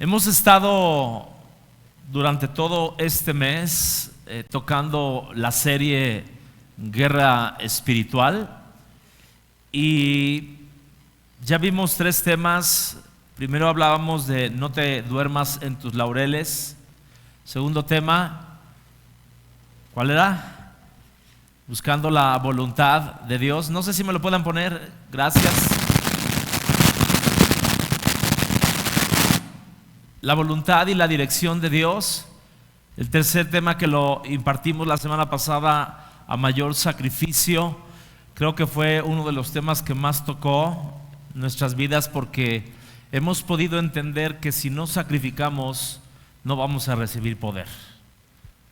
Hemos estado durante todo este mes tocando la serie Guerra Espiritual y ya vimos tres temas. Primero hablábamos de no te duermas en tus laureles. Segundo tema, ¿cuál era? Buscando la voluntad de Dios. No sé si me lo puedan poner, gracias. La voluntad y la dirección de Dios. El tercer tema que lo impartimos la semana pasada, a mayor sacrificio. Creo que fue uno de los temas que más tocó nuestras vidas, porque hemos podido entender que si no sacrificamos no vamos a recibir poder.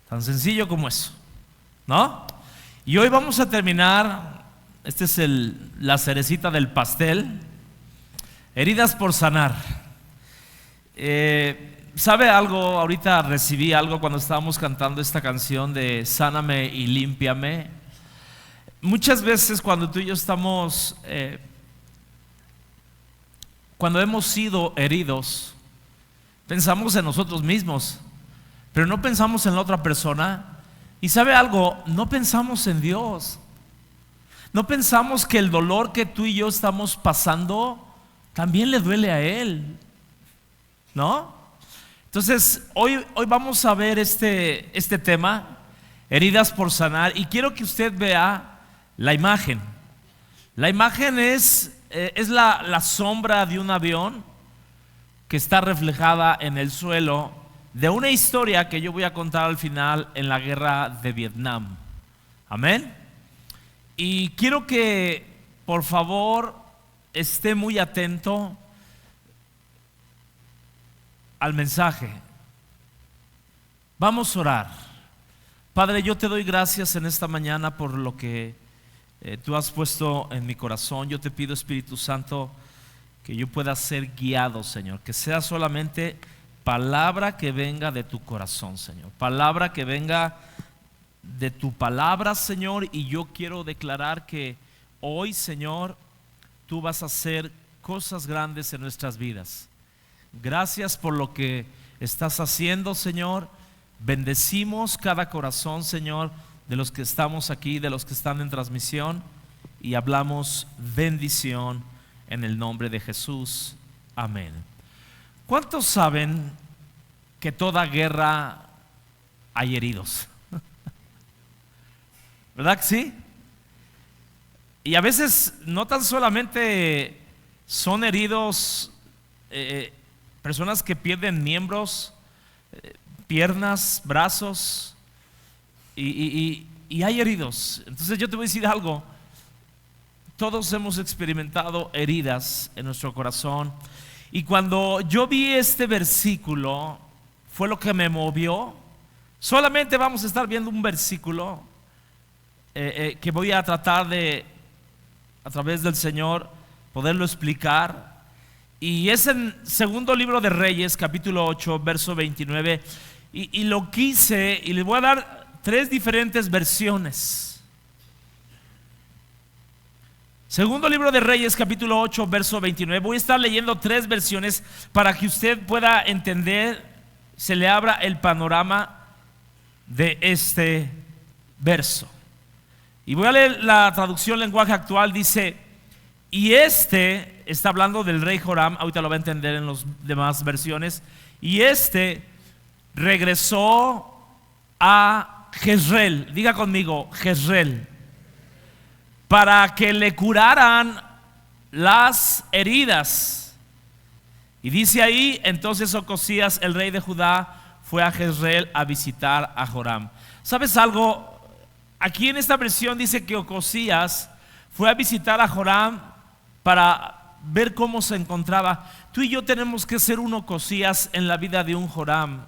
Tan sencillo como eso, ¿no? Y hoy vamos a terminar, esta es la cerecita del pastel, heridas por sanar. ¿Sabe algo? Ahorita recibí algo cuando estábamos cantando esta canción de Sáname y límpiame. Muchas veces cuando tú y yo estamos, cuando hemos sido heridos, pensamos en nosotros mismos, pero no pensamos en la otra persona. Y ¿sabe algo? No pensamos en Dios. No pensamos que el dolor que tú y yo estamos pasando también le duele a Él, ¿no? Entonces, hoy vamos a ver este tema, heridas por sanar, y quiero que usted vea la imagen. La imagen es la sombra de un avión que está reflejada en el suelo de una historia que yo voy a contar al final en la guerra de Vietnam. Amén. Y quiero que, por favor, esté muy atento al mensaje. Vamos a orar. Padre, yo te doy gracias en esta mañana por lo que tú has puesto en mi corazón. Yo te pido, Espíritu Santo, que yo pueda ser guiado, Señor, que sea solamente palabra que venga de tu corazón, Señor, palabra que venga de tu palabra, Señor. Y yo quiero declarar que hoy, Señor, tú vas a hacer cosas grandes en nuestras vidas. Gracias por lo que estás haciendo, Señor. Bendecimos cada corazón, Señor, de los que estamos aquí, de los que están en transmisión, y hablamos bendición en el nombre de Jesús. Amén. ¿Cuántos saben que toda guerra hay heridos? ¿Verdad que sí? Y a veces no tan solamente son heridos personas que pierden miembros, piernas, brazos, y hay heridos. Entonces yo te voy a decir algo. Todos hemos experimentado heridas en nuestro corazón. Y cuando yo vi este versículo, fue lo que me movió. Solamente vamos a estar viendo un versículo que voy a tratar de, a través del Señor, poderlo explicar. Y es en segundo libro de Reyes, capítulo 8, verso 29. Y lo quise, y les voy a dar tres diferentes versiones. Segundo libro de Reyes, capítulo 8, verso 29. Voy a estar leyendo tres versiones para que usted pueda entender, se le abra el panorama de este verso. Y voy a leer la traducción lenguaje actual. Dice: y está hablando del rey Joram, ahorita lo va a entender en las demás versiones. Y regresó a Jezreel, diga conmigo, Jezreel, para que le curaran las heridas. Y dice ahí: entonces Ocosías, el rey de Judá, fue a Jezreel a visitar a Joram. ¿Sabes algo? Aquí en esta versión dice que Ocosías fue a visitar a Joram para ver cómo se encontraba. Tú y yo tenemos que ser un Ocosías en la vida de un Joram.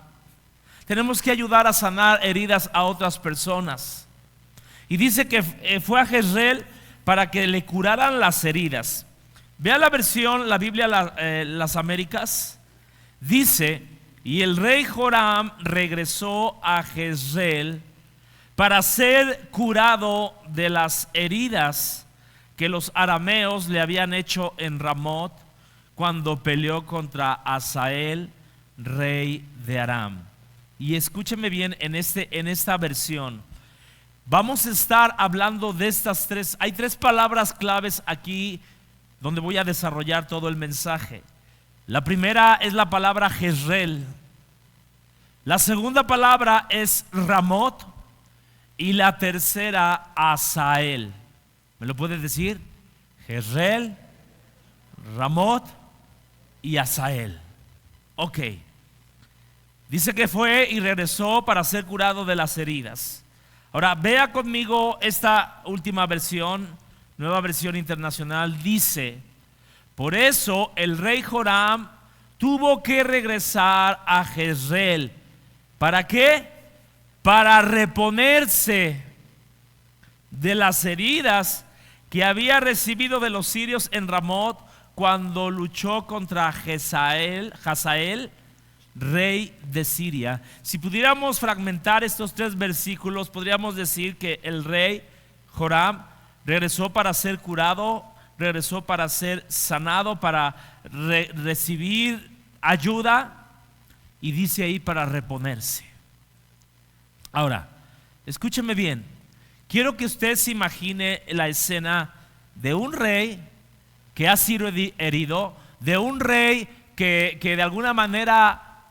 Tenemos que ayudar a sanar heridas a otras personas. Y dice que fue a Jezreel para que le curaran las heridas. Vea la versión, la Biblia, las Américas. Dice: y el rey Joram regresó a Jezreel para ser curado de las heridas que los arameos le habían hecho en Ramot cuando peleó contra Hazael, rey de Aram. Y escúcheme bien, en esta versión vamos a estar hablando de estas tres. Hay tres palabras claves aquí donde voy a desarrollar todo el mensaje. La primera es la palabra Jezreel. La segunda palabra es Ramot. Y la tercera, Hazael. ¿Me lo puedes decir? Jezreel, Ramot y Hazael. Ok. Dice que fue y regresó para ser curado de las heridas. Ahora, vea conmigo esta última versión, Nueva Versión Internacional. Dice: por eso el rey Joram tuvo que regresar a Jezreel. ¿Para qué? Para reponerse de las heridas que había recibido de los sirios en Ramot cuando luchó contra Hazael, rey de Siria. Si pudiéramos fragmentar estos tres versículos, podríamos decir que el rey Joram regresó para ser curado, regresó para ser sanado, para recibir ayuda, y dice ahí para reponerse. Ahora, escúcheme bien. Quiero que usted se imagine la escena de un rey que ha sido herido, de un rey que de alguna manera,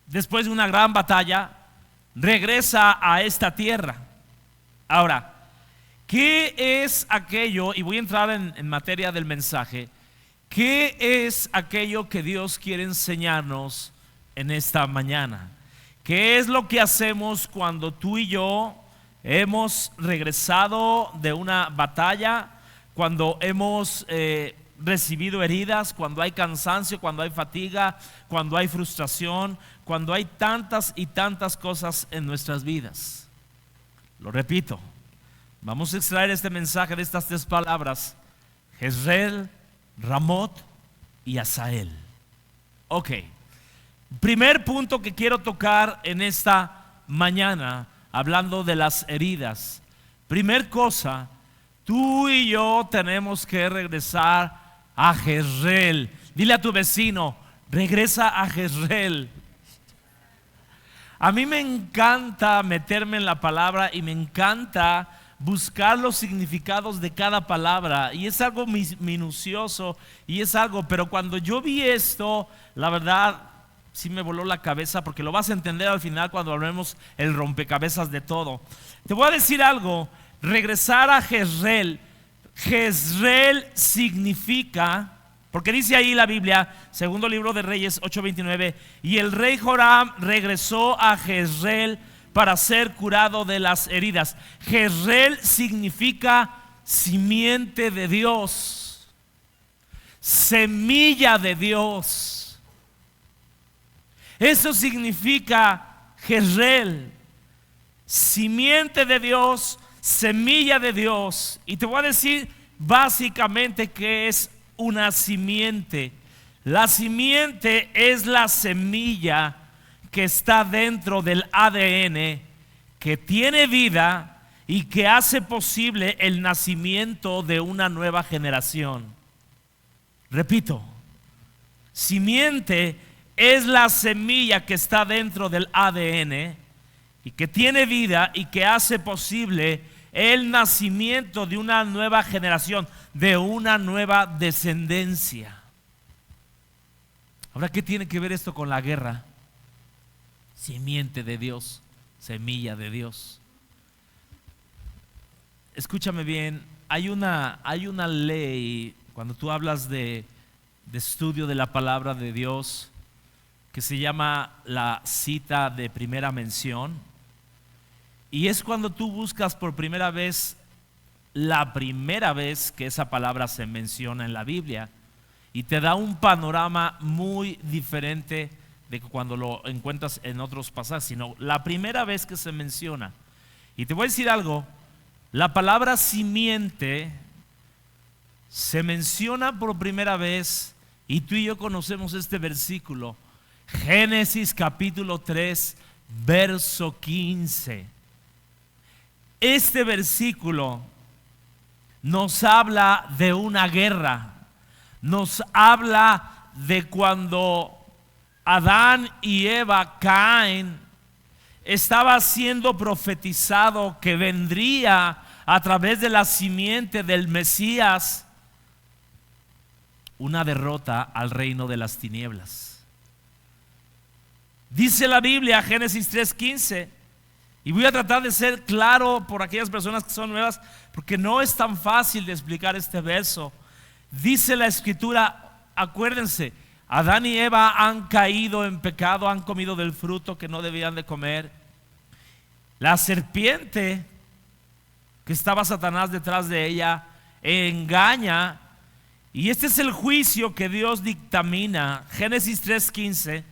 después de una gran batalla, regresa a esta tierra. Ahora, ¿qué es aquello? Y voy a entrar en materia del mensaje. ¿Qué es aquello que Dios quiere enseñarnos en esta mañana? ¿Qué es lo que hacemos cuando tú y yo hemos regresado de una batalla, cuando hemos recibido heridas, cuando hay cansancio, cuando hay fatiga, cuando hay frustración, cuando hay tantas y tantas cosas en nuestras vidas? Lo repito, vamos a extraer este mensaje de estas tres palabras: Jezreel, Ramot y Hazael. Ok. Primer punto que quiero tocar en esta mañana, hablando de las heridas. Primer cosa, tú y yo tenemos que regresar a Jezreel. Dile a tu vecino: regresa a Jezreel. A mí me encanta meterme en la palabra y me encanta buscar los significados de cada palabra, y es algo minucioso y es algo, pero cuando yo vi esto, la verdad sí me voló la cabeza, porque lo vas a entender al final cuando hablemos el rompecabezas de todo. Te voy a decir algo: regresar a Jezreel. Jezreel significa, porque dice ahí la Biblia, segundo libro de Reyes 8:29, y el rey Joram regresó a Jezreel para ser curado de las heridas. Jezreel significa simiente de Dios, semilla de Dios. Eso significa Jezreel, simiente de Dios, semilla de Dios. Y te voy a decir básicamente qué es una simiente. La simiente es la semilla que está dentro del ADN, que tiene vida y que hace posible el nacimiento de una nueva generación. Repito, simiente es la semilla que está dentro del ADN y que tiene vida y que hace posible el nacimiento de una nueva generación, de una nueva descendencia. Ahora, ¿qué tiene que ver esto con la guerra? Simiente de Dios, semilla de Dios. Escúchame bien, hay una ley cuando tú hablas de estudio de la palabra de Dios, que se llama la cita de primera mención, y es cuando tú buscas por primera vez, la primera vez que esa palabra se menciona en la Biblia, y te da un panorama muy diferente de cuando lo encuentras en otros pasajes, sino la primera vez que se menciona. Y te voy a decir algo: la palabra simiente se menciona por primera vez, y tú y yo conocemos este versículo, Génesis capítulo 3, verso 15. Este versículo nos habla de una guerra, nos habla de cuando Adán y Eva caen, estaba siendo profetizado que vendría a través de la simiente del Mesías una derrota al reino de las tinieblas. Dice la Biblia, Génesis 3:15, y voy a tratar de ser claro por aquellas personas que son nuevas, porque no es tan fácil de explicar este verso. Dice la Escritura, acuérdense, Adán y Eva han caído en pecado, han comido del fruto que no debían de comer. La serpiente, que estaba Satanás detrás de ella, engaña, y este es el juicio que Dios dictamina. Génesis 3:15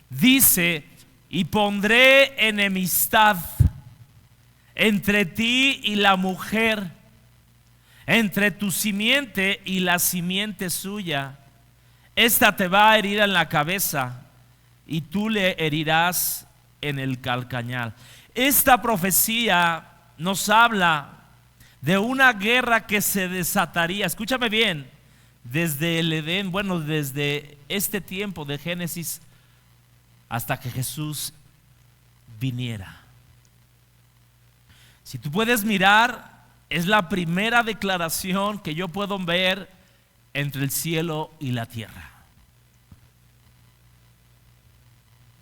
dice: y pondré enemistad entre ti y la mujer, entre tu simiente y la simiente suya. Esta te va a herir en la cabeza y tú le herirás en el calcañar. Esta profecía nos habla de una guerra que se desataría, escúchame bien, desde el Edén, bueno, desde este tiempo de Génesis hasta que Jesús viniera. Si tú puedes mirar, es la primera declaración que yo puedo ver entre el cielo y la tierra.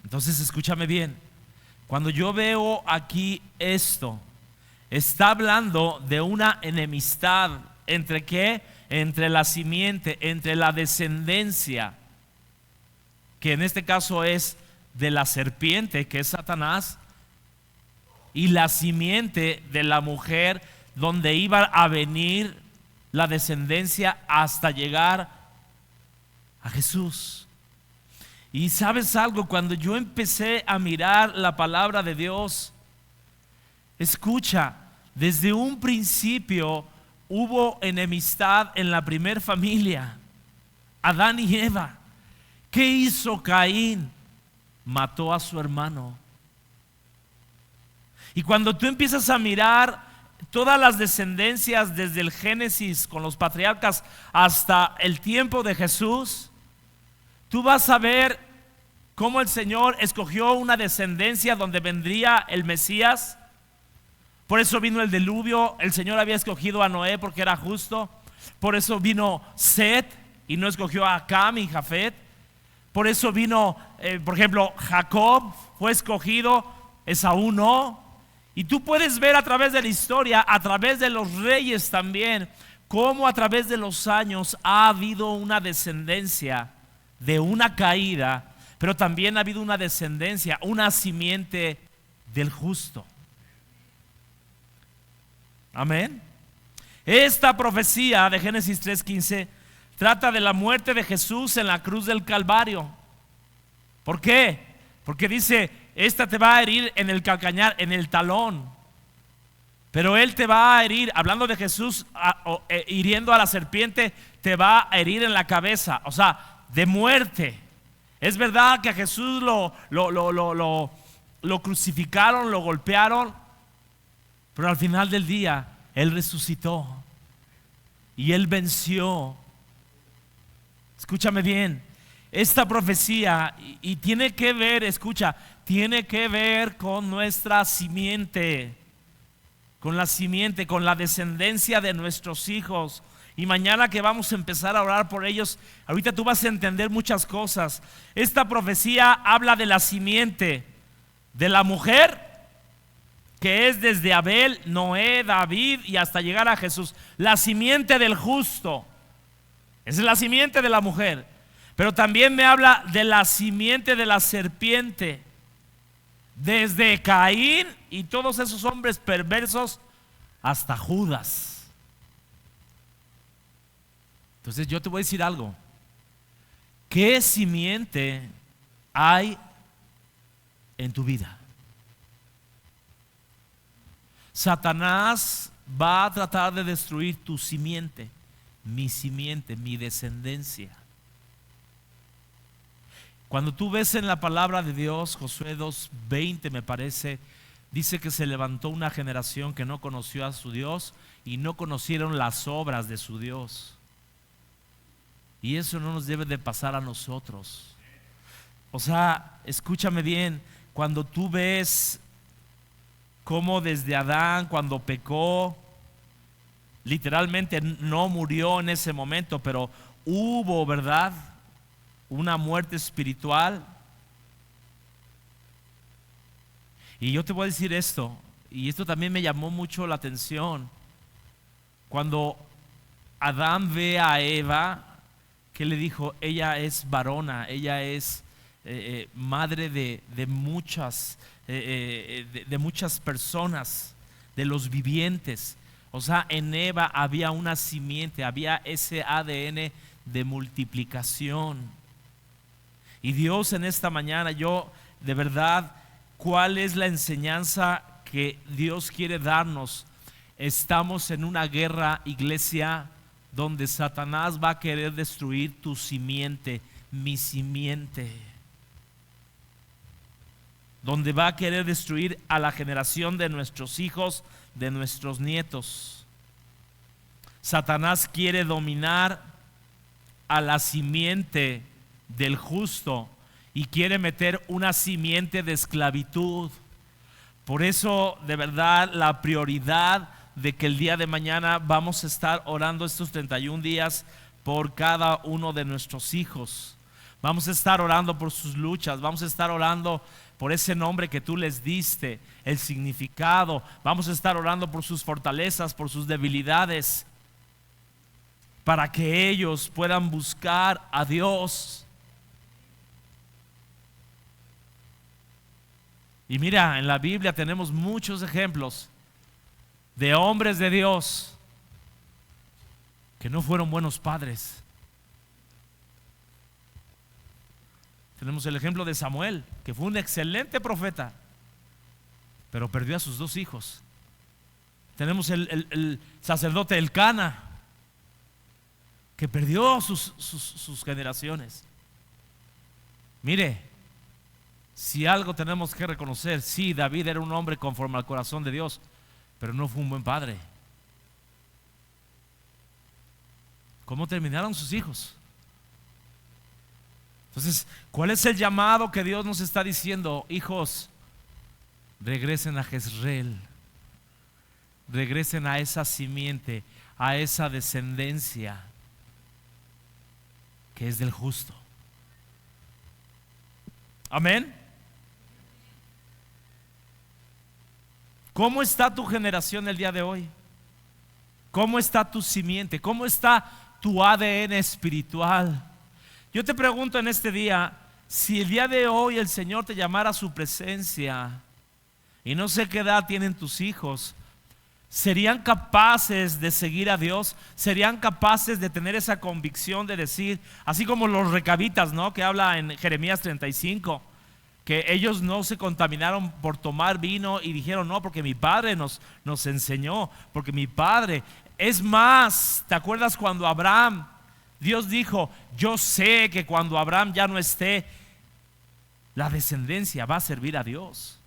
Entonces escúchame bien, cuando yo veo aquí esto, está hablando de una enemistad entre ¿qué? Entre la simiente, entre la descendencia, que en este caso es de la serpiente, que es Satanás, y la simiente de la mujer, donde iba a venir la descendencia hasta llegar a Jesús. Y sabes algo, cuando yo empecé a mirar la palabra de Dios, escucha, desde un principio hubo enemistad en la primer familia, Adán y Eva. ¿Qué hizo Caín? Mató a su hermano. Y cuando tú empiezas a mirar todas las descendencias desde el Génesis con los patriarcas hasta el tiempo de Jesús, tú vas a ver cómo el Señor escogió una descendencia donde vendría el Mesías. Por eso vino el diluvio. El Señor había escogido a Noé porque era justo. Por eso vino Set y no escogió a Cam y Jafet. Por eso vino, por ejemplo, Jacob fue escogido, Esaú no. Y tú puedes ver a través de la historia, a través de los reyes también, cómo a través de los años ha habido una descendencia de una caída, pero también ha habido una descendencia, una simiente del justo. Amén. Esta profecía de Génesis 3:15 trata de la muerte de Jesús en la cruz del Calvario. ¿Por qué? Porque dice: esta te va a herir en el calcañar, en el talón. Pero Él te va a herir, hablando de Jesús hiriendo a la serpiente, te va a herir en la cabeza, o sea, de muerte. Es verdad que a Jesús lo crucificaron, lo golpearon, pero al final del día Él resucitó y Él venció. Escúchame bien, esta profecía y tiene que ver, escucha, tiene que ver con nuestra simiente, con la simiente, con la descendencia de nuestros hijos. Y mañana que vamos a empezar a orar por ellos, ahorita tú vas a entender muchas cosas. Esta profecía habla de la simiente de la mujer, que es desde Abel, Noé, David y hasta llegar a Jesús. La simiente del justo, esa es la simiente de la mujer. Pero también me habla de la simiente de la serpiente, desde Caín y todos esos hombres perversos hasta Judas. Entonces yo te voy a decir algo. ¿Qué simiente hay en tu vida? Satanás va a tratar de destruir tu simiente, mi descendencia. Cuando tú ves en la palabra de Dios, Josué 2:20 me parece, dice que se levantó una generación que no conoció a su Dios y no conocieron las obras de su Dios. Y eso no nos debe de pasar a nosotros. O sea, escúchame bien, cuando tú ves cómo desde Adán, cuando pecó, literalmente no murió en ese momento, pero hubo, ¿verdad?, una muerte espiritual. Y yo te voy a decir esto, y esto también me llamó mucho la atención. Cuando Adán ve a Eva, ¿qué le dijo? Ella es varona, ella es madre de muchas, de muchas personas, de los vivientes. O sea, en Eva había una simiente, había ese ADN de multiplicación. Y Dios, en esta mañana, yo de verdad, ¿cuál es la enseñanza que Dios quiere darnos? Estamos en una guerra, iglesia, donde Satanás va a querer destruir tu simiente, mi simiente, donde va a querer destruir a la generación de nuestros hijos, de nuestros nietos. Satanás quiere dominar a la simiente del justo y quiere meter una simiente de esclavitud. Por eso, de verdad, la prioridad de que el día de mañana vamos a estar orando estos 31 días por cada uno de nuestros hijos. Vamos a estar orando por sus luchas, vamos a estar orando por ese nombre que tú les diste, el significado. Vamos a estar orando por sus fortalezas, por sus debilidades, para que ellos puedan buscar a Dios. Y mira, en la Biblia tenemos muchos ejemplos de hombres de Dios que no fueron buenos padres. Tenemos el ejemplo de Samuel, que fue un excelente profeta, pero perdió a sus 2 hijos. Tenemos el sacerdote Elcana, que perdió sus generaciones. Mire, si algo tenemos que reconocer, sí, David era un hombre conforme al corazón de Dios, pero no fue un buen padre. ¿Cómo terminaron sus hijos? Entonces, ¿cuál es el llamado que Dios nos está diciendo? Hijos, regresen a Jezreel, regresen a esa simiente, a esa descendencia que es del justo. Amén. ¿Cómo está tu generación el día de hoy? ¿Cómo está tu simiente? ¿Cómo está tu ADN espiritual? Yo te pregunto en este día, si el día de hoy el Señor te llamara a su presencia, y no sé qué edad tienen tus hijos, ¿serían capaces de seguir a Dios? ¿Serían capaces de tener esa convicción de decir, así como los recabitas, ¿no?, que habla en Jeremías 35, que ellos no se contaminaron por tomar vino y dijeron, no, porque mi padre nos enseñó, porque mi padre. Es más, ¿te acuerdas cuando Abraham, Dios dijo, yo sé que cuando Abraham ya no esté, la descendencia va a servir a Dios?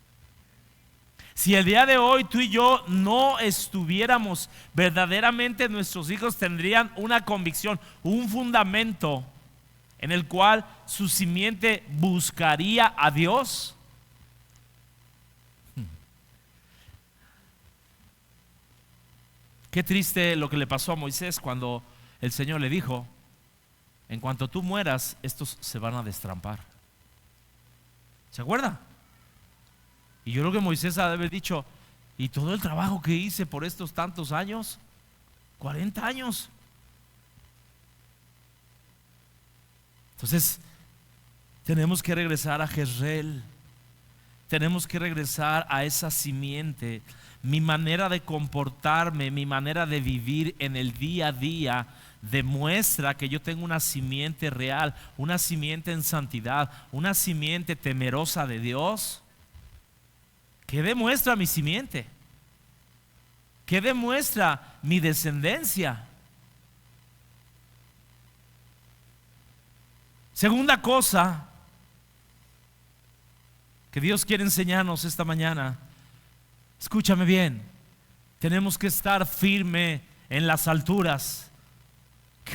Si el día de hoy tú y yo no estuviéramos, verdaderamente nuestros hijos tendrían una convicción, un fundamento en el cual su simiente buscaría a Dios. Qué triste lo que le pasó a Moisés cuando el Señor le dijo, en cuanto tú mueras, estos se van a destrampar. ¿Se acuerda? Y yo creo que Moisés ha de haber dicho, ¿y todo el trabajo que hice por estos tantos años? 40 años. Entonces, tenemos que regresar a Jezreel. Tenemos que regresar a esa simiente. Mi manera de comportarme, mi manera de vivir en el día a día demuestra que yo tengo una simiente real, una simiente en santidad, una simiente temerosa de Dios. ¿Qué demuestra mi simiente? ¿Qué demuestra mi descendencia? Segunda cosa que Dios quiere enseñarnos esta mañana, escúchame bien, tenemos que estar firme en las alturas.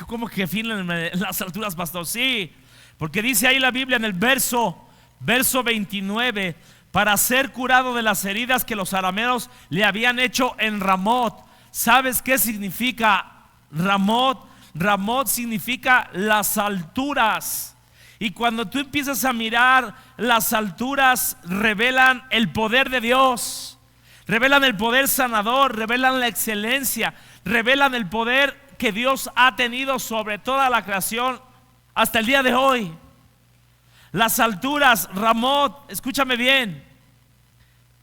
¿Cómo que firme en las alturas, pastor? Sí, Porque dice ahí la Biblia en el verso 29, para ser curado de las heridas que los arameos le habían hecho en Ramot. ¿Sabes qué significa Ramot? Ramot significa las alturas. Y cuando tú empiezas a mirar, las alturas revelan el poder de Dios, revelan el poder sanador, revelan la excelencia, revelan el poder que Dios ha tenido sobre toda la creación hasta el día de hoy. Las alturas, Ramot, escúchame bien.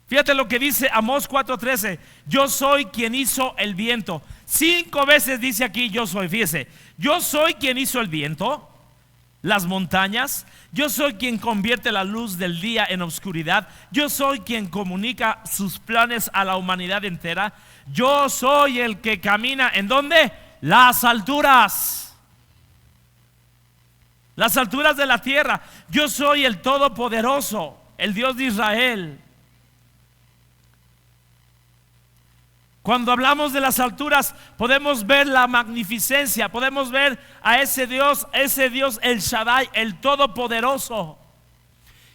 Fíjate lo que dice Amós 4:13. Yo soy quien hizo el viento. 5 veces dice aquí yo soy, fíjese. Yo soy quien hizo el viento, las montañas. Yo soy quien convierte la luz del día en oscuridad. Yo soy quien comunica sus planes a la humanidad entera. Yo soy el que camina, ¿en dónde? Las alturas. Las alturas de la tierra. Yo soy el Todopoderoso, el Dios de Israel. Cuando hablamos de las alturas, podemos ver la magnificencia, podemos ver a ese Dios el Shaddai, el Todopoderoso.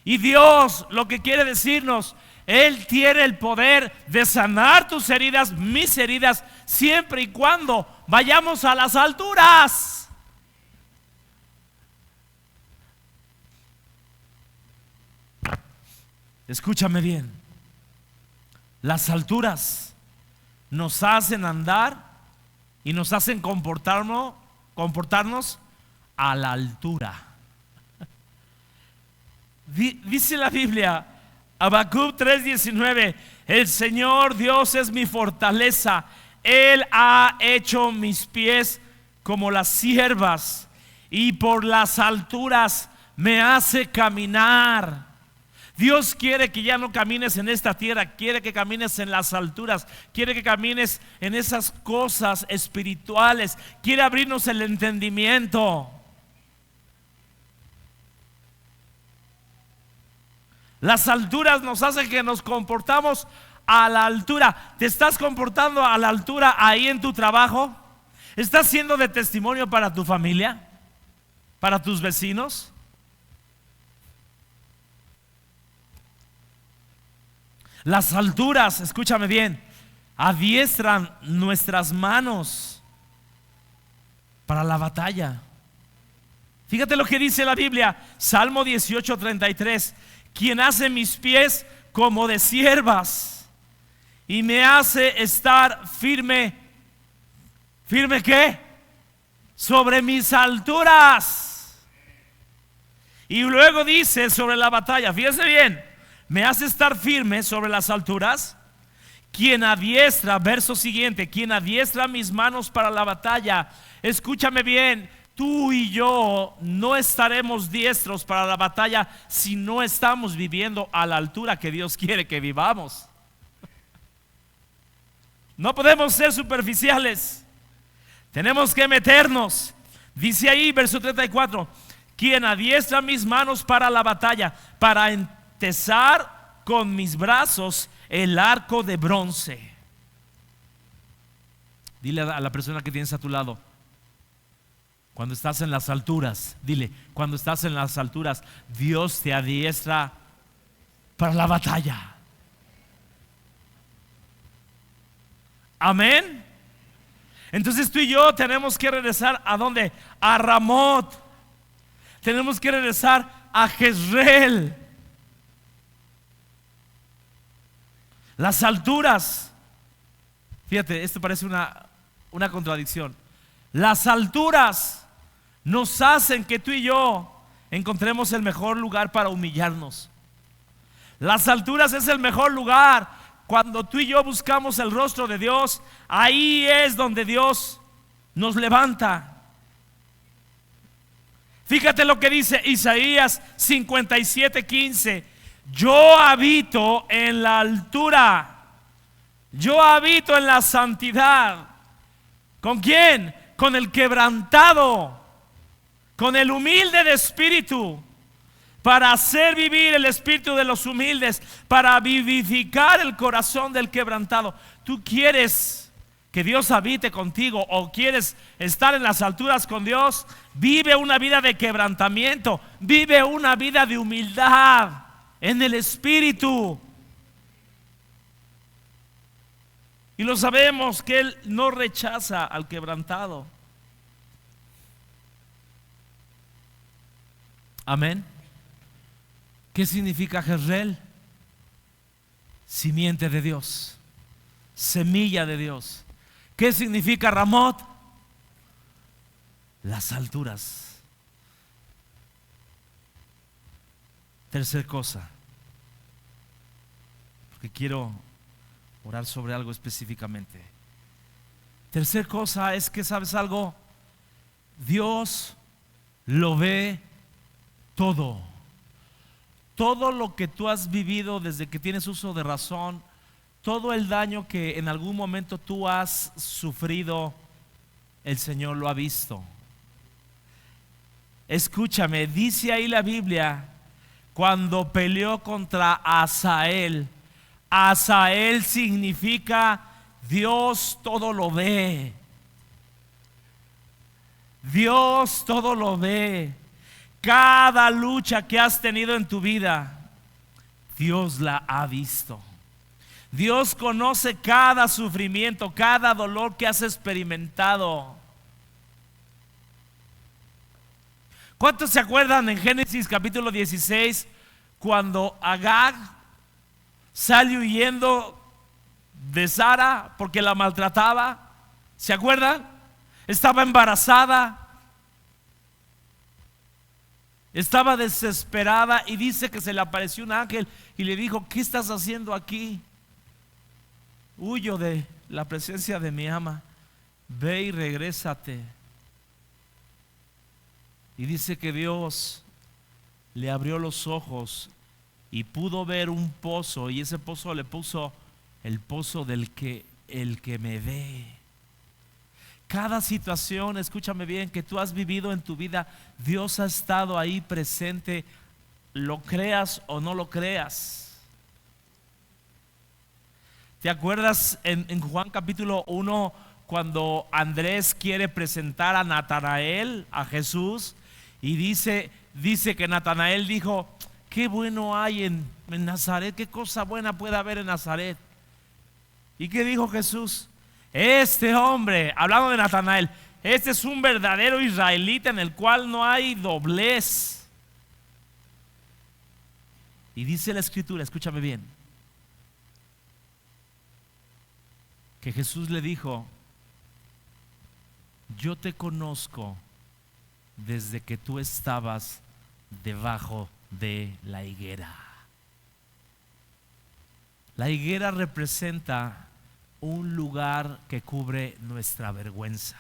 Y Dios lo que quiere decirnos, Él tiene el poder de sanar tus heridas, mis heridas, siempre y cuando vayamos a las alturas. Escúchame bien. Las alturas nos hacen andar y nos hacen comportarnos a la altura. Dice la Biblia, Habacuc 3:19, el Señor Dios es mi fortaleza, Él ha hecho mis pies como las ciervas y por las alturas me hace caminar. Dios quiere que ya no camines en esta tierra, quiere que camines en las alturas, quiere que camines en esas cosas espirituales, quiere abrirnos el entendimiento. Las alturas nos hacen que nos comportamos a la altura. ¿Te estás comportando a la altura ahí en tu trabajo? ¿Estás siendo de testimonio para tu familia? ¿Para tus vecinos? Las alturas, escúchame bien, adiestran nuestras manos para la batalla. Fíjate lo que dice la Biblia, Salmo 18:33, quien hace mis pies como de ciervas y me hace estar firme. ¿Firme qué? Sobre mis alturas. Y luego dice sobre la batalla, fíjese bien, me hace estar firme sobre las alturas. Quien adiestra, verso siguiente, quien adiestra mis manos para la batalla. Escúchame bien, tú y yo no estaremos diestros para la batalla si no estamos viviendo a la altura que Dios quiere que vivamos. No podemos ser superficiales, tenemos que meternos. Dice ahí, verso 34, quien adiestra mis manos para la batalla, para tesar con mis brazos el arco de bronce. Dile a la persona que tienes a tu lado, cuando estás en las alturas, dile, cuando estás en las alturas, Dios te adiestra para la batalla. Amén. Entonces tú y yo tenemos que regresar ¿a dónde? A Ramot. Tenemos que regresar a Jezreel. Las alturas, fíjate, esto parece una contradicción. Las alturas nos hacen que tú y yo encontremos el mejor lugar para humillarnos. Las alturas es el mejor lugar. Cuando tú y yo buscamos el rostro de Dios, ahí es donde Dios nos levanta. Fíjate lo que dice Isaías 57:15. Yo habito en la altura, yo habito en la santidad. ¿Con quién? Con el quebrantado, con el humilde de espíritu, para hacer vivir el espíritu de los humildes, para vivificar el corazón del quebrantado. ¿Tú quieres que Dios habite contigo o quieres estar en las alturas con Dios, vive una vida de quebrantamiento, vive una vida de humildad en el Espíritu. Y lo sabemos que Él no rechaza al quebrantado. Amén. ¿Qué significa Jezreel? Simiente de Dios, semilla de Dios. ¿Qué significa Ramot? Las alturas. Tercer cosa, porque quiero orar sobre algo específicamente. Tercer cosa es que, ¿sabes algo? Dios lo ve todo. Todo lo que tú has vivido desde que tienes uso de razón, todo el daño que en algún momento tú has sufrido, el Señor lo ha visto. Escúchame, dice ahí la Biblia, cuando peleó contra Asael, Asael significa Dios todo lo ve. Dios todo lo ve. Cada lucha que has tenido en tu vida, Dios la ha visto. Dios conoce cada sufrimiento, cada dolor que has experimentado. ¿Cuántos se acuerdan en Génesis capítulo 16 cuando Agar sale huyendo de Sara porque la maltrataba? ¿Se acuerdan? Estaba embarazada. Estaba desesperada y dice que se le apareció un ángel y le dijo: ¿qué estás haciendo aquí? Huyo de la presencia de mi ama. Ve y regrésate. Y dice que Dios le abrió los ojos y pudo ver un pozo, y ese pozo le puso el pozo del que el que me ve. Cada situación, escúchame bien, que tú has vivido en tu vida, Dios ha estado ahí presente, lo creas o no lo creas. ¿Te acuerdas en Juan capítulo 1 cuando Andrés quiere presentar a Natanael a Jesús? Y dice que Natanael dijo: qué bueno hay en Nazaret, qué cosa buena puede haber en Nazaret. ¿Y qué dijo Jesús? Este hombre, hablando de Natanael, este es un verdadero israelita en el cual no hay doblez. Y dice la Escritura, escúchame bien, que Jesús le dijo: yo te conozco desde que tú estabas debajo de la higuera. La higuera representa un lugar que cubre nuestra vergüenza.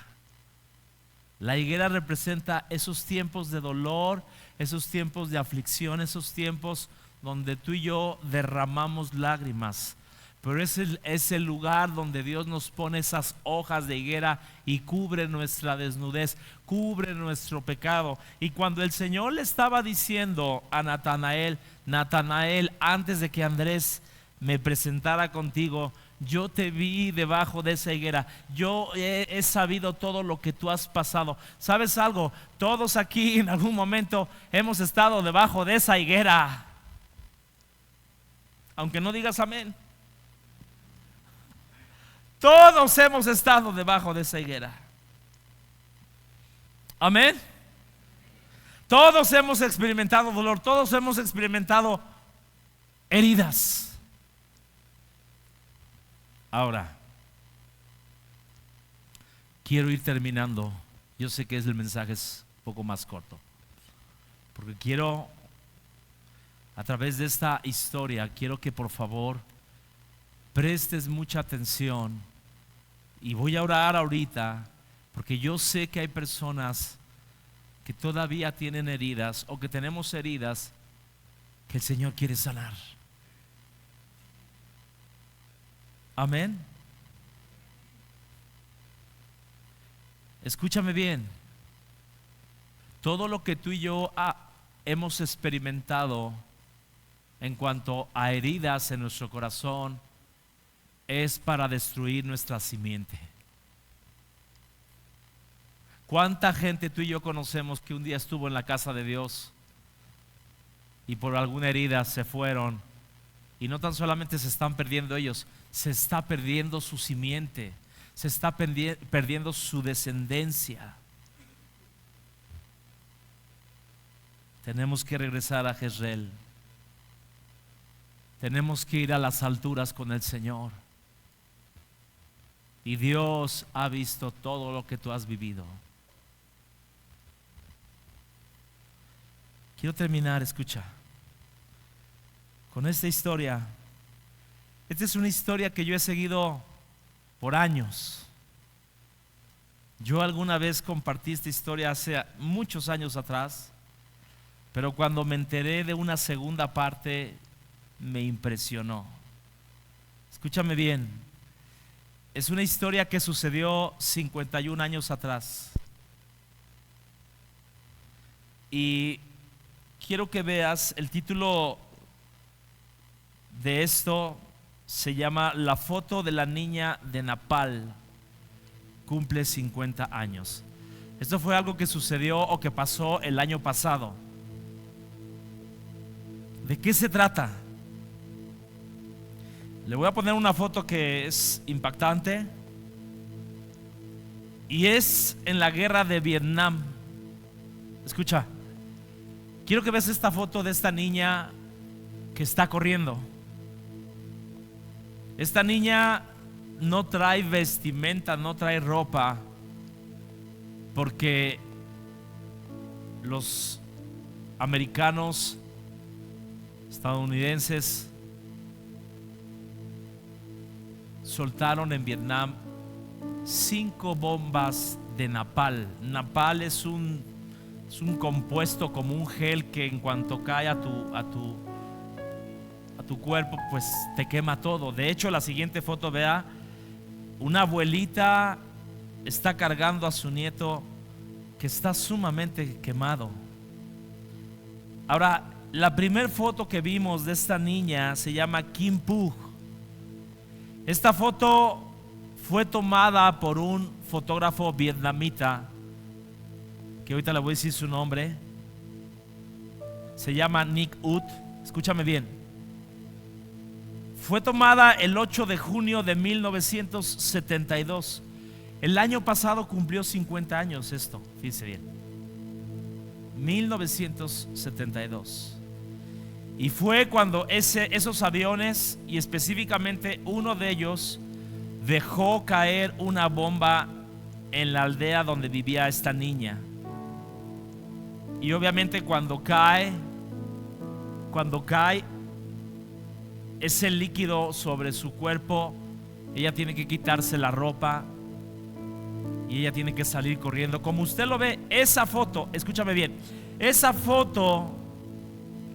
La higuera representa esos tiempos de dolor, esos tiempos de aflicción, esos tiempos donde tú y yo derramamos lágrimas. Pero es el lugar donde Dios nos pone esas hojas de higuera y cubre nuestra desnudez, cubre nuestro pecado. Y cuando el Señor le estaba diciendo a Natanael: Natanael, antes de que Andrés me presentara contigo, yo te vi debajo de esa higuera. Yo he sabido todo lo que tú has pasado. ¿Sabes algo? Todos aquí en algún momento hemos estado debajo de esa higuera. Aunque no digas amén. Todos hemos estado debajo de esa higuera. Amén. Todos hemos experimentado dolor. Todos hemos experimentado heridas. Ahora, quiero ir terminando. Yo sé que el mensaje es un poco más corto, porque quiero, a través de esta historia, quiero que por favor prestes mucha atención. Y voy a orar ahorita, porque yo sé que hay personas que todavía tienen heridas, o que tenemos heridas que el Señor quiere sanar. Amén. Escúchame bien. Todo lo que tú y yo hemos experimentado en cuanto a heridas en nuestro corazón es para destruir nuestra simiente. ¿Cuánta gente tú y yo conocemos que un día estuvo en la casa de Dios y por alguna herida se fueron? Y no tan solamente se están perdiendo ellos, se está perdiendo su simiente, se está perdiendo su descendencia. Tenemos que regresar a Jezreel. Tenemos que ir a las alturas con el Señor. Y Dios ha visto todo lo que tú has vivido. Quiero terminar, escucha, con esta historia. Esta es una historia que yo he seguido por años. Yo alguna vez compartí esta historia hace muchos años atrás, pero cuando me enteré de una segunda parte, me impresionó. Escúchame bien. Es una historia que sucedió 51 años atrás. Y quiero que veas, el título de esto se llama La foto de la niña de Napal cumple 50 años. Esto fue algo que sucedió o que pasó el año pasado. ¿De qué se trata? Le voy a poner una foto que es impactante y es en la guerra de Vietnam. Escucha, quiero que veas esta foto de esta niña que está corriendo. Esta niña no trae vestimenta, no trae ropa, porque los americanos, estadounidenses, soltaron en Vietnam 5 bombas de napal. Napal es un compuesto como un gel que en cuanto cae a tu cuerpo, pues te quema todo. De hecho, la siguiente foto, vea, una abuelita está cargando a su nieto que está sumamente quemado. Ahora, la primera foto que vimos de esta niña se llama Kim Phuc. Esta foto fue tomada por un fotógrafo vietnamita, que ahorita le voy a decir su nombre. Se llama Nick Ut. Escúchame bien. Fue tomada el 8 de junio de 1972. El año pasado cumplió 50 años esto, fíjense bien. 1972. Y fue cuando esos aviones, y específicamente uno de ellos, dejó caer una bomba en la aldea donde vivía esta niña. Y obviamente cuando cae ese líquido sobre su cuerpo, ella tiene que quitarse la ropa y ella tiene que salir corriendo. Como usted lo ve, esa foto, escúchame bien, esa foto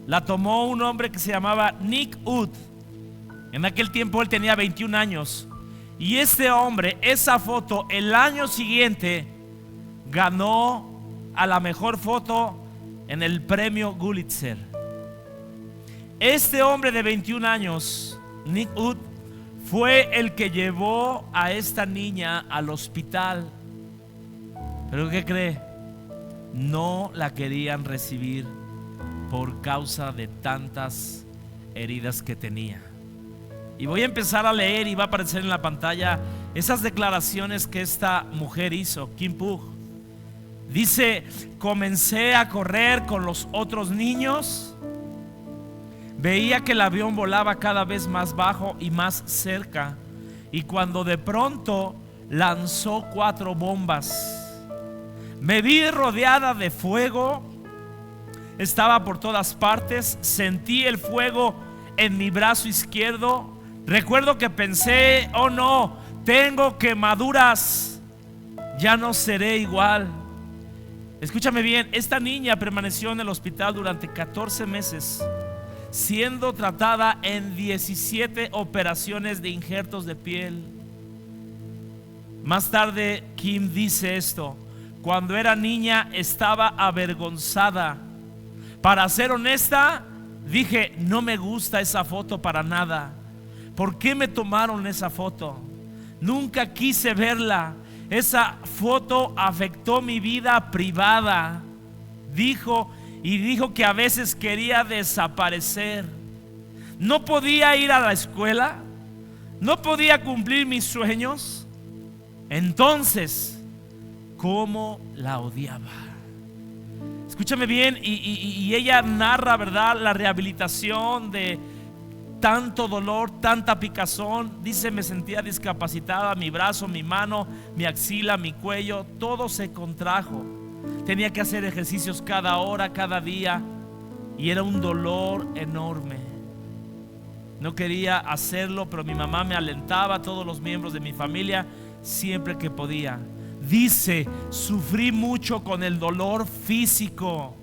la tomó un hombre que se llamaba Nick Ut. En aquel tiempo él tenía 21 años. Y este hombre, esa foto, el año siguiente ganó a la mejor foto en el premio Pulitzer. Este hombre de 21 años, Nick Ut, fue el que llevó a esta niña al hospital. ¿Pero qué cree? No la querían recibir por causa de tantas heridas que tenía. Y voy a empezar a leer y va a aparecer en la pantalla esas declaraciones que esta mujer hizo, Kim Phuc. Dice: comencé a correr con los otros niños. Veía que el avión volaba cada vez más bajo y más cerca. Y cuando de pronto lanzó 4 bombas, me vi rodeada de fuego. Estaba por todas partes. Sentí el fuego en mi brazo izquierdo. Recuerdo que pensé: oh no, tengo quemaduras, ya no seré igual. Escúchame bien, esta niña permaneció en el hospital durante 14 meses, siendo tratada en 17 operaciones de injertos de piel. Más tarde Kim dice esto: cuando era niña estaba avergonzada. Para ser honesta, dije: no me gusta esa foto para nada. ¿Por qué me tomaron esa foto? Nunca quise verla. esa foto afectó mi vida privada. Dijo que a veces quería desaparecer. No podía ir a la escuela, no podía cumplir mis sueños. Entonces, ¿cómo la odiaba? Escúchame bien, y ella narra, ¿verdad?, la rehabilitación de tanto dolor, tanta picazón. Dice: me sentía discapacitada, mi brazo, mi mano, mi axila, mi cuello, todo se contrajo. Tenía que hacer ejercicios cada hora, cada día, y era un dolor enorme. No quería hacerlo, pero mi mamá me alentaba, todos los miembros de mi familia, siempre que podía. Dice: sufrí mucho con el dolor físico,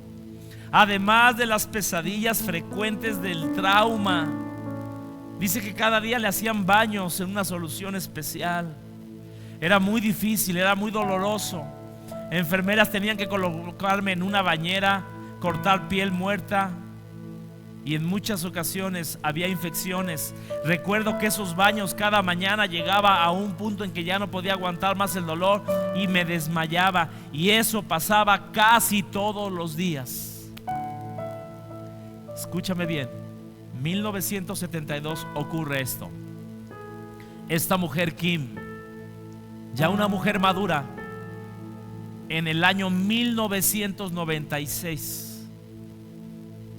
además de las pesadillas frecuentes del trauma. Dice que cada día le hacían baños en una solución especial. Era muy difícil, era muy doloroso. Enfermeras tenían que colocarme en una bañera, cortar piel muerta, y en muchas ocasiones había infecciones. Recuerdo que esos baños cada mañana llegaba a un punto en que ya no podía aguantar más el dolor y me desmayaba, y eso pasaba casi todos los días. Escúchame bien, 1972 ocurre esto. Esta mujer Kim, ya una mujer madura, en el año 1996,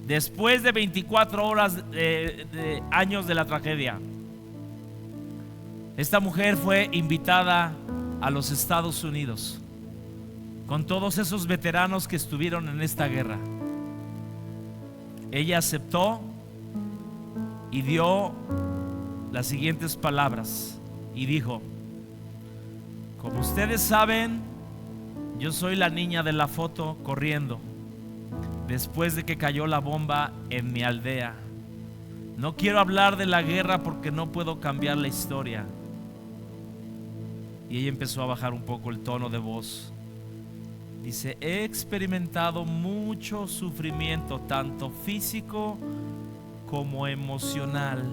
después de 24 horas de años de la tragedia, esta mujer fue invitada a los Estados Unidos con todos esos veteranos que estuvieron en esta guerra. Ella aceptó y dio las siguientes palabras y dijo: como ustedes saben, yo soy la niña de la foto corriendo después de que cayó la bomba en mi aldea. No quiero hablar de la guerra porque no puedo cambiar la historia. Y ella empezó a bajar un poco el tono de voz. Dice: he experimentado mucho sufrimiento, tanto físico como emocional.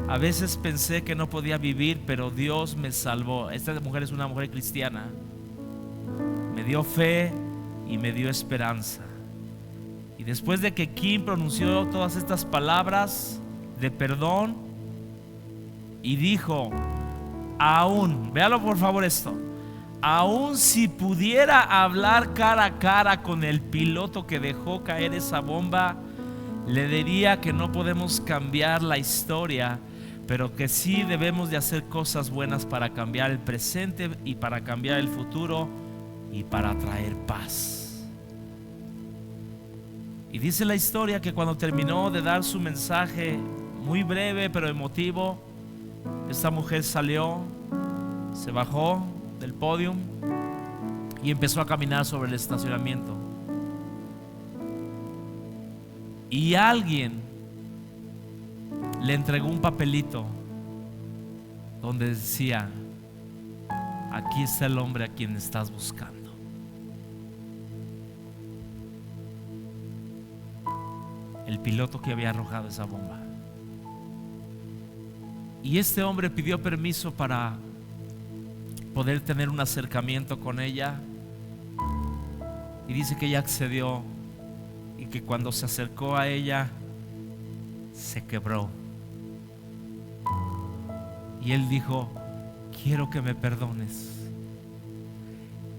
A veces pensé que no podía vivir, pero Dios me salvó. Esta mujer es una mujer cristiana. Me dio fe y me dio esperanza. Y después de que Kim pronunció todas estas palabras de perdón y dijo: aún, véalo por favor esto, aún si pudiera hablar cara a cara con el piloto que dejó caer esa bomba, le diría que no podemos cambiar la historia, pero que sí debemos de hacer cosas buenas para cambiar el presente y para cambiar el futuro y para traer paz. Y dice la historia que cuando terminó de dar su mensaje, muy breve pero emotivo, esta mujer salió, se bajó del podio y empezó a caminar sobre el estacionamiento. Y alguien le entregó un papelito donde decía: aquí está el hombre a quien estás buscando. El piloto que había arrojado esa bomba. Y este hombre pidió permiso para poder tener un acercamiento con ella, y dice que ella accedió, y que cuando se acercó a ella se quebró. Y él dijo: quiero que me perdones.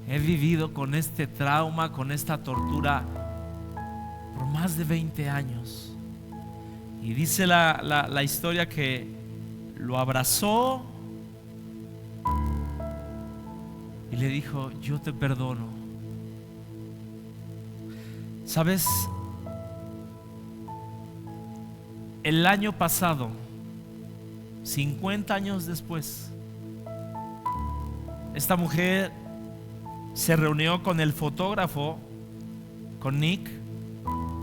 He vivido con este trauma, con esta tortura por más de 20 años. Y dice la historia que lo abrazó y le dijo: yo te perdono. ¿Sabes? El año pasado, 50 años después, esta mujer se reunió con el fotógrafo, con Nick,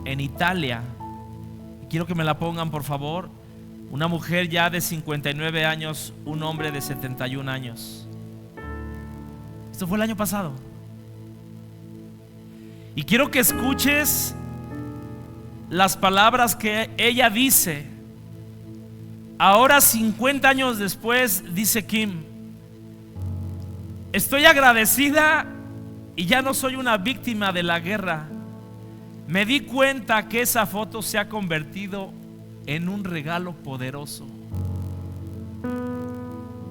en Italia. Quiero que me la pongan por favor. Una mujer ya de 59 años, un hombre de 71 años. Esto fue el año pasado. Y quiero que escuches las palabras que ella dice. Ahora, 50 años después, dice Kim: Estoy agradecida y ya no soy una víctima de la guerra. Me di cuenta que esa foto se ha convertido en un regalo poderoso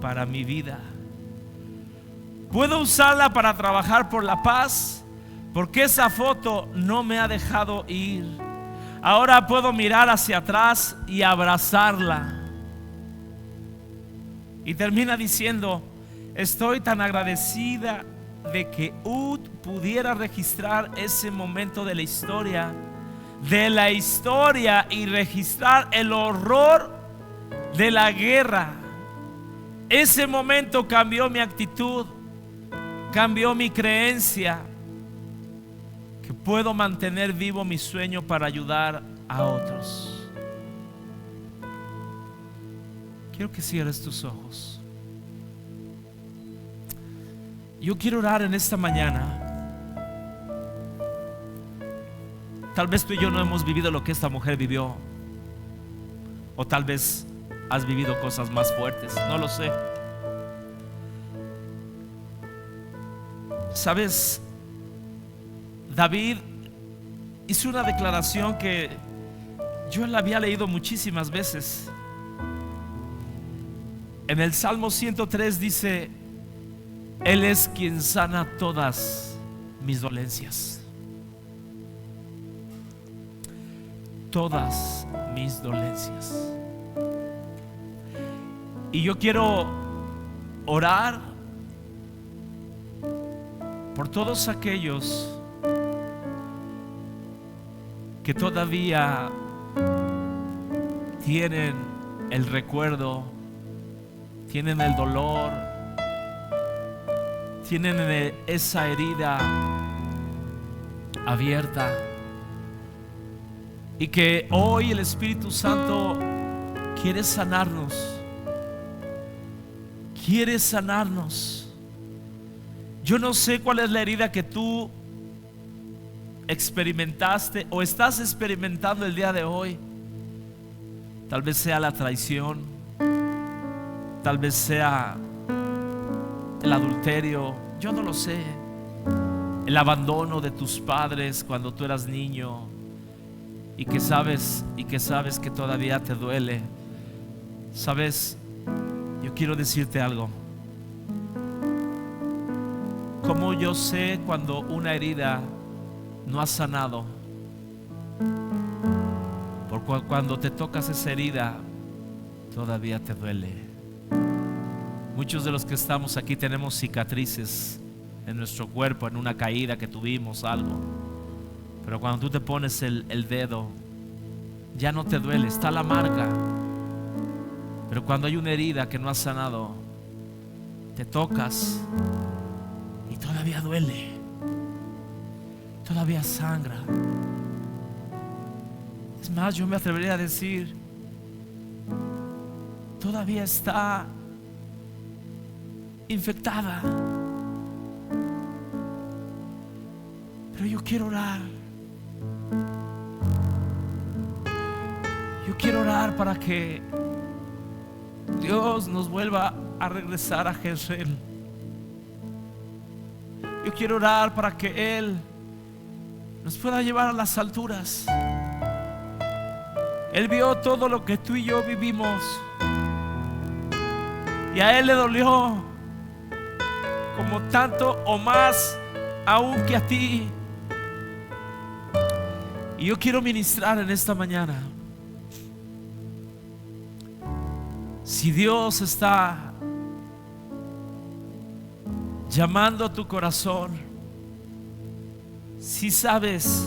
para mi vida. Puedo usarla para trabajar por la paz, porque esa foto no me ha dejado ir. Ahora puedo mirar hacia atrás y abrazarla. Y termina diciendo: estoy tan agradecida de que UD pudiera registrar ese momento de la historia y registrar el horror de la guerra. Ese momento cambió mi actitud, cambió mi creencia, que puedo mantener vivo mi sueño para ayudar a otros. Quiero que cierres tus ojos. Yo quiero orar en esta mañana. Tal vez tú y yo no hemos vivido lo que esta mujer vivió, o tal vez has vivido cosas más fuertes, no lo sé. Sabes, David hizo una declaración que yo la había leído muchísimas veces. En el Salmo 103 dice: Él es quien sana todas mis dolencias. Todas mis dolencias. Y yo quiero orar por todos aquellos que todavía tienen el recuerdo, tienen el dolor, tienen esa herida abierta, y que hoy el Espíritu Santo quiere sanarnos. Quiere sanarnos. Yo no sé cuál es la herida que tú experimentaste o estás experimentando el día de hoy. Tal vez sea la traición, tal vez sea el adulterio, yo no lo sé. El abandono de tus padres cuando tú eras niño, y que sabes que todavía te duele. Sabes, yo quiero decirte algo. Como yo sé cuando una herida no ha sanado, porque cuando te tocas esa herida todavía te duele. Muchos de los que estamos aquí tenemos cicatrices en nuestro cuerpo, en una caída que tuvimos, algo. Pero cuando tú te pones el dedo, ya no te duele, está la marca. Pero cuando hay una herida que no ha sanado, te tocas y todavía duele, todavía sangra. Es más, yo me atrevería a decir, todavía está infectada. Pero yo quiero orar. Yo quiero orar para que Dios nos vuelva a regresar a Jezreel. Yo quiero orar para que Él nos pueda llevar a las alturas. Él vio todo lo que tú y yo vivimos, y a Él le dolió como tanto o más aún que a ti. Y yo quiero ministrar en esta mañana. Si Dios está llamando a tu corazón, si sabes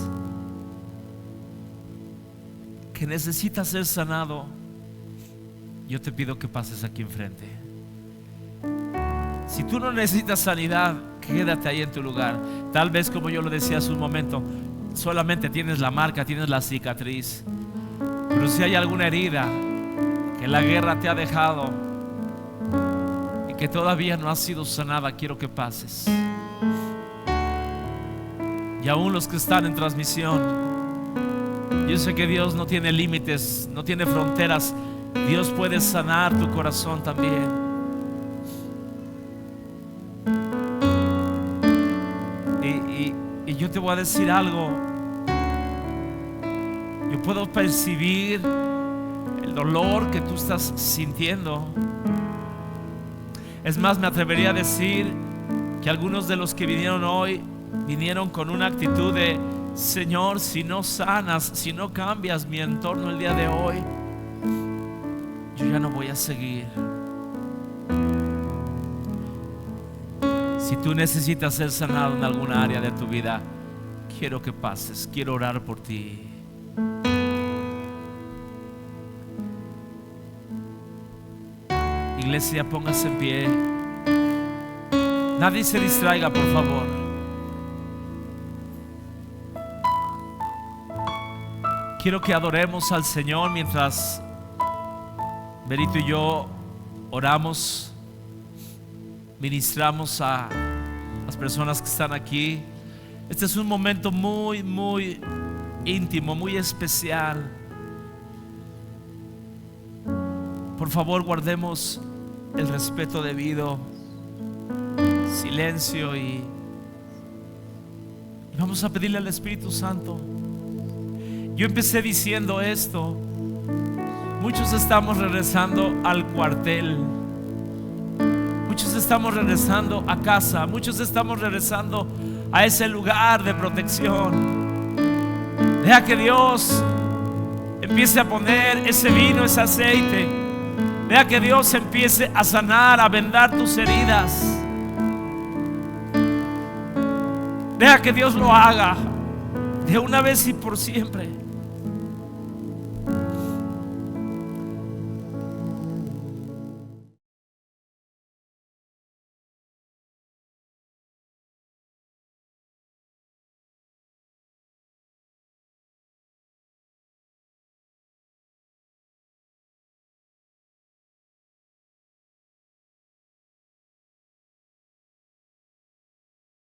que necesitas ser sanado, yo te pido que pases aquí enfrente. Si tú no necesitas sanidad, quédate ahí en tu lugar. Tal vez, como yo lo decía hace un momento, solamente tienes la marca, tienes la cicatriz. Pero si hay alguna herida que la guerra te ha dejado y que todavía no ha sido sanada, quiero que pases. Y aún los que están en transmisión, yo sé que Dios no tiene límites, no tiene fronteras. Dios puede sanar tu corazón también. voy a decir algo. Yo puedo percibir el dolor que tú estás sintiendo. Es más, me atrevería a decir que algunos de los que vinieron hoy vinieron con una actitud de: Señor, si no sanas, si no cambias mi entorno el día de hoy, yo ya no voy a seguir. Si tú necesitas ser sanado en alguna área de tu vida, quiero que pases, quiero orar por ti. Iglesia, póngase en pie. Nadie se distraiga, por favor. Quiero que adoremos al Señor mientras Berito y yo oramos, ministramos a las personas que están aquí. Este es un momento muy, muy íntimo, muy especial. Por favor, guardemos el respeto debido, silencio, y vamos a pedirle al Espíritu Santo. Yo empecé diciendo esto: muchos estamos regresando al cuartel, muchos estamos regresando a casa, muchos estamos regresando a ese lugar de protección. Deja que Dios empiece a poner ese vino, ese aceite. Deja que Dios empiece a sanar, a vendar tus heridas. Deja que Dios lo haga de una vez y por siempre.